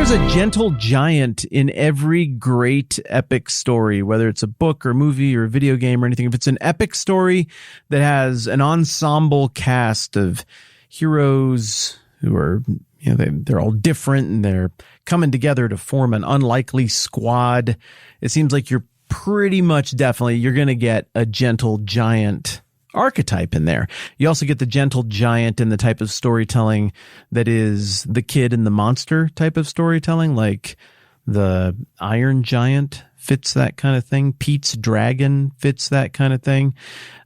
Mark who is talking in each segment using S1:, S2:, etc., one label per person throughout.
S1: there's a gentle giant in every great epic story, whether it's a book or movie or a video game or anything. If it's an epic story that has an ensemble cast of heroes who are, they're all different and they're coming together to form an unlikely squad, it seems like you're pretty much definitely, you're going to get a gentle giant archetype in there. You also get the gentle giant in the type of storytelling that is the kid and the monster type of storytelling, like the Iron Giant fits that kind of thing. Pete's Dragon fits that kind of thing.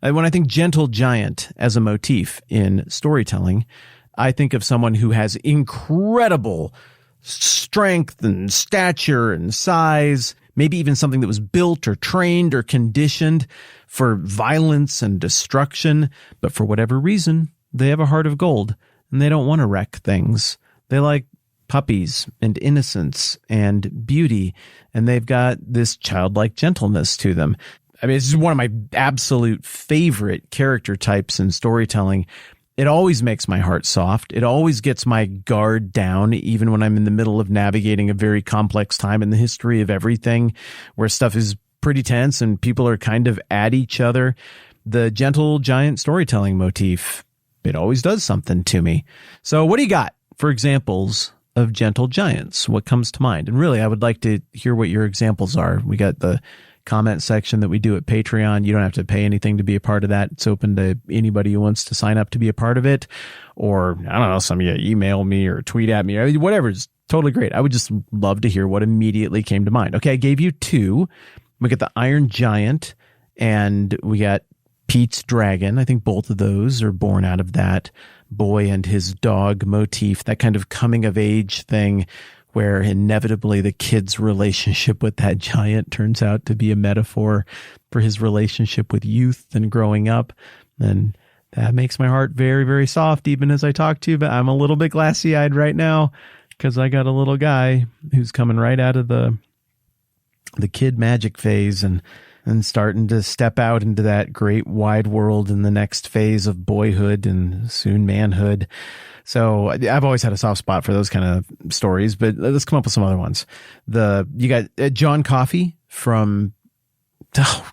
S1: When I think gentle giant as a motif in storytelling, I think of someone who has incredible strength and stature and size, maybe even something that was built or trained or conditioned for violence and destruction, but for whatever reason, they have a heart of gold and they don't want to wreck things. They like puppies and innocence and beauty, and they've got this childlike gentleness to them. I mean, it's just one of my absolute favorite character types in storytelling. It always makes my heart soft. It always gets my guard down, even when I'm in the middle of navigating a very complex time in the history of everything where stuff is pretty tense and people are kind of at each other. The gentle giant storytelling motif, it always does something to me. So what do you got for examples of gentle giants? What comes to mind? And really, I would like to hear what your examples are. We got the comment section that we do at Patreon. You don't have to pay anything to be a part of that. It's open to anybody who wants to sign up to be a part of it. Or, I don't know, some of you email me or tweet at me, or whatever. It's totally great. I would just love to hear what immediately came to mind. Okay, I gave you two. We got the Iron Giant and we got Pete's Dragon. I think both of those are born out of that boy and his dog motif, that kind of coming of age thing where inevitably the kid's relationship with that giant turns out to be a metaphor for his relationship with youth and growing up. And that makes my heart very, very soft, even as I talk to you. But I'm a little bit glassy-eyed right now because I got a little guy who's coming right out of the kid magic phase and starting to step out into that great wide world in the next phase of boyhood and soon manhood. So I've always had a soft spot for those kind of stories, but let's come up with some other ones. You got John Coffey from,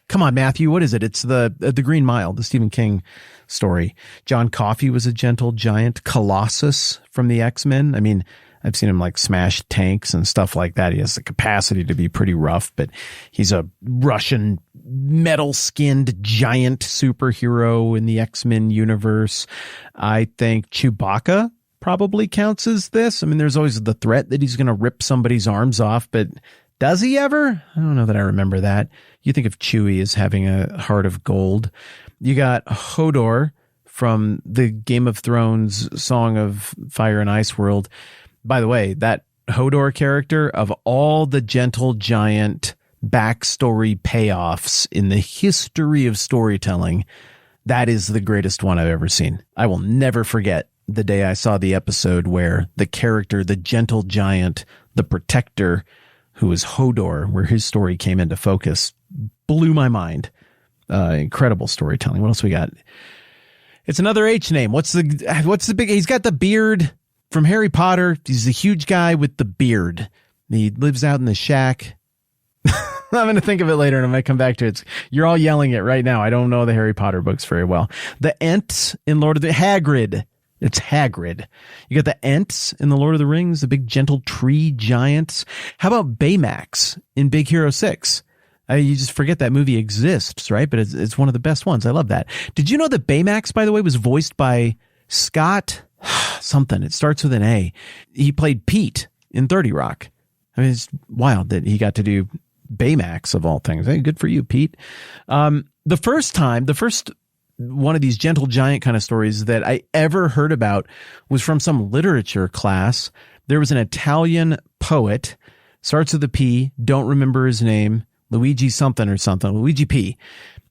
S1: come on, Matthew, what is it? It's the Green Mile, the Stephen King story. John Coffey was a gentle giant. Colossus from the X-Men. I mean, I've seen him like smash tanks and stuff like that. He has the capacity to be pretty rough, but he's a Russian metal-skinned giant superhero in the X-Men universe. I think Chewbacca probably counts as this. I mean, there's always the threat that he's going to rip somebody's arms off, but does he ever? I don't know that I remember that. You think of Chewie as having a heart of gold. You got Hodor from the Game of Thrones Song of Fire and Ice world. By the way, that Hodor character, of all the gentle giant backstory payoffs in the history of storytelling, that is the greatest one I've ever seen. I will never forget the day I saw the episode where the character, the gentle giant, the protector, who was Hodor, where his story came into focus, blew my mind. Incredible storytelling. What else we got? It's another H name. What's the big, he's got the beard from Harry Potter. He's a huge guy with the beard. He lives out in the shack. I'm going to think of it later and I might come back to it. You're all yelling it right now. I don't know the Harry Potter books very well. The Ents in Lord of the Hagrid. It's Hagrid. You got the Ents in the Lord of the Rings, the big gentle tree giants. How about Baymax in Big Hero 6? You just forget that movie exists, right? But it's one of the best ones. I love that. Did you know that Baymax, by the way, was voiced by Scott something? It starts with an A. He played Pete in 30 Rock. I mean, it's wild that he got to do Baymax of all things. Hey, good for you, Pete. The first one of these gentle giant kind of stories that I ever heard about was from some literature class. There was an Italian poet, starts with a P, don't remember his name, Luigi something or something, Luigi P.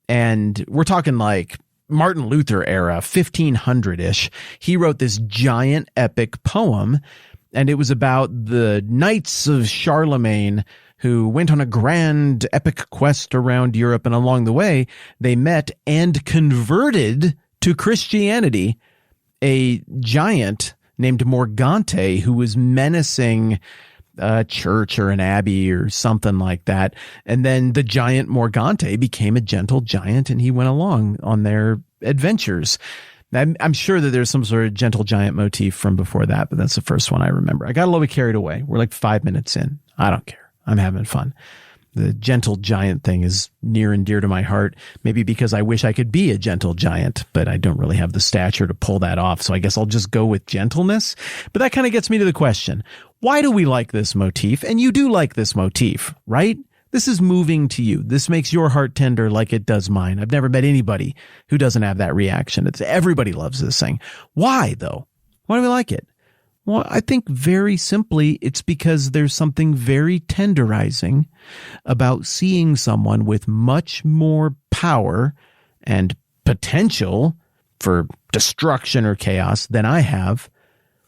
S1: And we're talking like Martin Luther era, 1500-ish. He wrote this giant epic poem, and it was about the knights of Charlemagne who went on a grand epic quest around Europe, and along the way, they met and converted to Christianity a giant named Morgante who was menacing a church or an abbey or something like that. And then the giant Morgante became a gentle giant, and he went along on their adventures. I'm sure that there's some sort of gentle giant motif from before that, but that's the first one I remember. I got a little bit carried away. We're like 5 minutes in. I don't care. I'm having fun. The gentle giant thing is near and dear to my heart, maybe because I wish I could be a gentle giant, but I don't really have the stature to pull that off. So I guess I'll just go with gentleness. But that kind of gets me to the question, why do we like this motif? And you do like this motif, right? This is moving to you. This makes your heart tender like it does mine. I've never met anybody who doesn't have that reaction. Everybody loves this thing. Why, though? Why do we like it? Well, I think very simply, it's because there's something very tenderizing about seeing someone with much more power and potential for destruction or chaos than I have,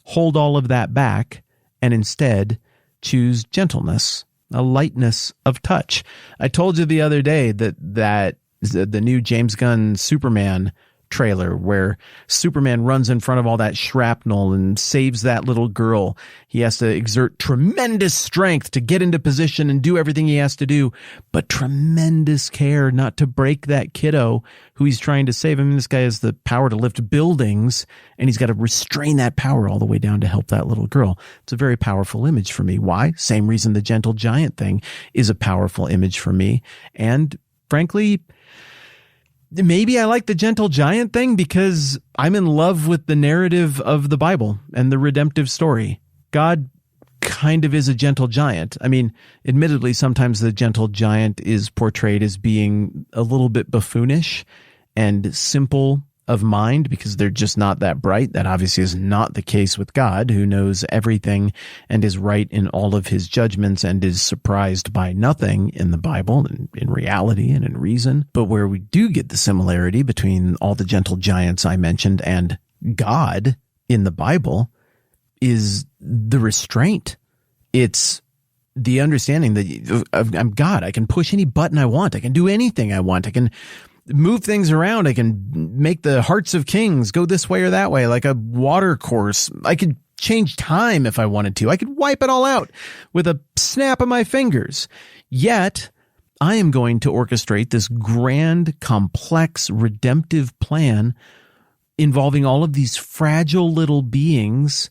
S1: hold all of that back and instead choose gentleness, a lightness of touch. I told you the other day that the new James Gunn Superman trailer where Superman runs in front of all that shrapnel and saves that little girl. He has to exert tremendous strength to get into position and do everything he has to do, but tremendous care not to break that kiddo who he's trying to save. I mean, this guy has the power to lift buildings, and he's got to restrain that power all the way down to help that little girl. It's a very powerful image for me. Why? Same reason the gentle giant thing is a powerful image for me. And frankly, maybe I like the gentle giant thing because I'm in love with the narrative of the Bible and the redemptive story. God kind of is a gentle giant. I mean, admittedly, sometimes the gentle giant is portrayed as being a little bit buffoonish and simple of mind because they're just not that bright. That obviously is not the case with God, who knows everything and is right in all of his judgments and is surprised by nothing in the Bible and in reality and in reason. But where we do get the similarity between all the gentle giants I mentioned and God in the Bible is the restraint. It's the understanding that I'm God. I can push any button I want. I can do anything I want. I can move things around. I can make the hearts of kings go this way or that way, like a water course. I could change time if I wanted to. I could wipe it all out with a snap of my fingers. Yet, I am going to orchestrate this grand, complex, redemptive plan involving all of these fragile little beings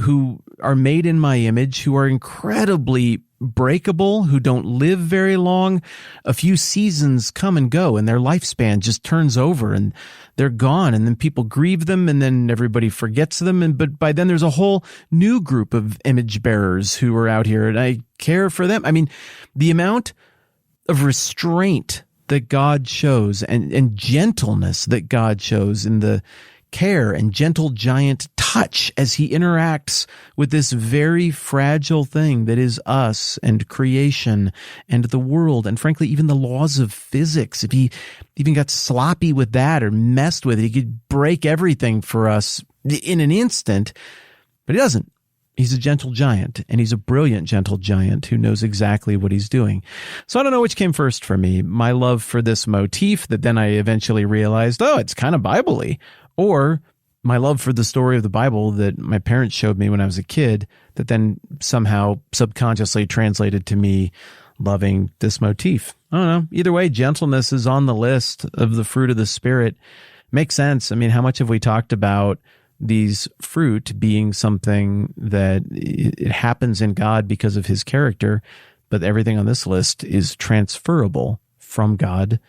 S1: who are made in my image, who are incredibly breakable, who don't live very long. A few seasons come and go, and their lifespan just turns over, and they're gone, and then people grieve them, and then everybody forgets them. But by then there's a whole new group of image bearers who are out here, and I care for them. I mean, the amount of restraint that God shows and gentleness that God shows in the care and gentle giant touch as he interacts with this very fragile thing that is us and creation and the world, and frankly, even the laws of physics. If he even got sloppy with that or messed with it, he could break everything for us in an instant, but he doesn't. He's a gentle giant, and he's a brilliant gentle giant who knows exactly what he's doing. So I don't know which came first for me, my love for this motif that then I eventually realized, oh, it's kind of Bible-y, or my love for the story of the Bible that my parents showed me when I was a kid that then somehow subconsciously translated to me loving this motif. I don't know. Either way, gentleness is on the list of the fruit of the Spirit. Makes sense. I mean, how much have we talked about these fruit being something that it happens in God because of his character, but everything on this list is transferable from God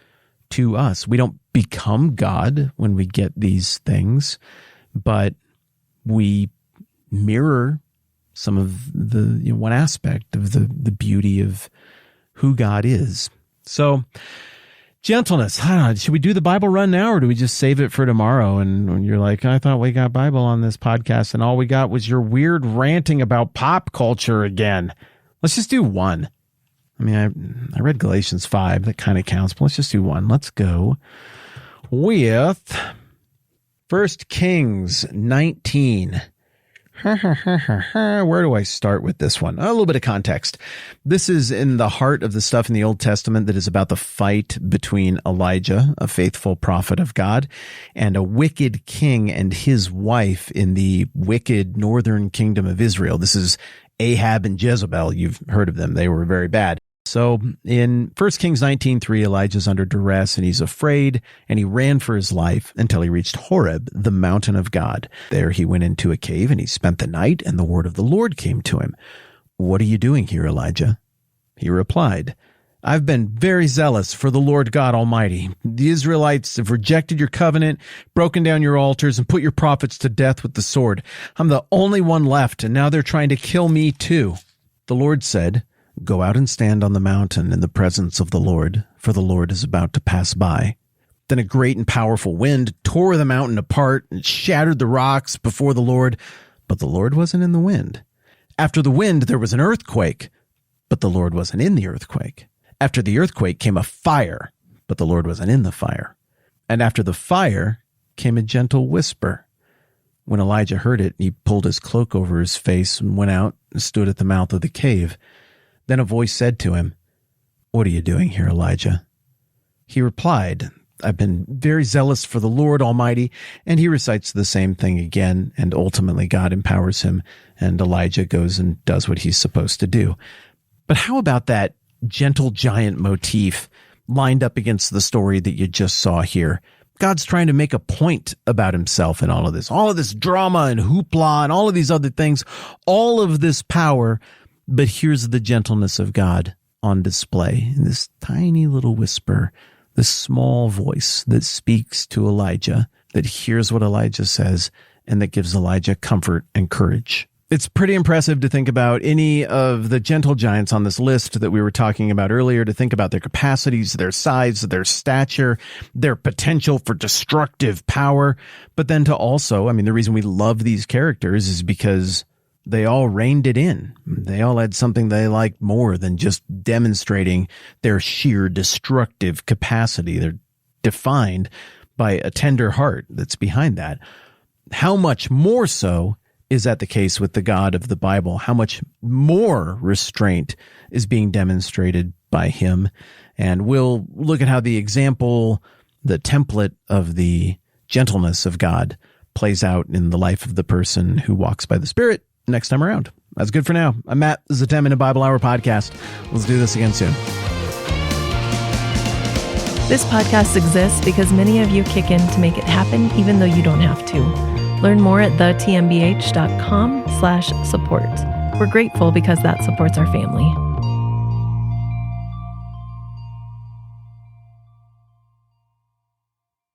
S1: to us. We don't become God when we get these things, but we mirror some of the one aspect of the beauty of who God is. So gentleness. I don't know. Should we do the Bible run now, or do we just save it for tomorrow? And when you're like, I thought we got Bible on this podcast, and all we got was your weird ranting about pop culture again. Let's just do one. I mean, I read Galatians 5. That kind of counts, but let's just do one. Let's go with 1 Kings 19. Where do I start with this one? A little bit of context. This is in the heart of the stuff in the Old Testament that is about the fight between Elijah, a faithful prophet of God, and a wicked king and his wife in the wicked northern kingdom of Israel. This is Ahab and Jezebel. You've heard of them. They were very bad. So in 1 Kings 19:3, Elijah's under duress and he's afraid, and he ran for his life until he reached Horeb, the mountain of God. There he went into a cave and he spent the night, and the word of the Lord came to him. "What are you doing here, Elijah?" He replied, "I've been very zealous for the Lord God Almighty. The Israelites have rejected your covenant, broken down your altars, and put your prophets to death with the sword. I'm the only one left, and now they're trying to kill me too." The Lord said, "Go out and stand on the mountain in the presence of the Lord, for the Lord is about to pass by." Then a great and powerful wind tore the mountain apart and shattered the rocks before the Lord, but the Lord wasn't in the wind. After the wind, there was an earthquake, but the Lord wasn't in the earthquake. After the earthquake came a fire, but the Lord wasn't in the fire. And after the fire came a gentle whisper. When Elijah heard it, he pulled his cloak over his face and went out and stood at the mouth of the cave. Then a voice said to him, "What are you doing here, Elijah?" He replied, "I've been very zealous for the Lord Almighty." And he recites the same thing again, and ultimately God empowers him, and Elijah goes and does what he's supposed to do. But how about that gentle giant motif lined up against the story that you just saw here? God's trying to make a point about himself in all of this drama and hoopla and all of these other things, all of this power. But here's the gentleness of God on display, this tiny little whisper, this small voice that speaks to Elijah, that hears what Elijah says, and that gives Elijah comfort and courage. It's pretty impressive to think about any of the gentle giants on this list that we were talking about earlier, to think about their capacities, their size, their stature, their potential for destructive power. But then to also, the reason we love these characters is because they all reined it in. They all had something they liked more than just demonstrating their sheer destructive capacity. They're defined by a tender heart that's behind that. How much more so is that the case with the God of the Bible? How much more restraint is being demonstrated by him? And we'll look at how the example, the template of the gentleness of God plays out in the life of the person who walks by the Spirit next time around. That's good for now. I'm Matt. This is a 10-Minute Bible Hour podcast. Let's do this again soon.
S2: This podcast exists because many of you kick in to make it happen, even though you don't have to. Learn more at thetmbh.com/support. We're grateful because that supports our family.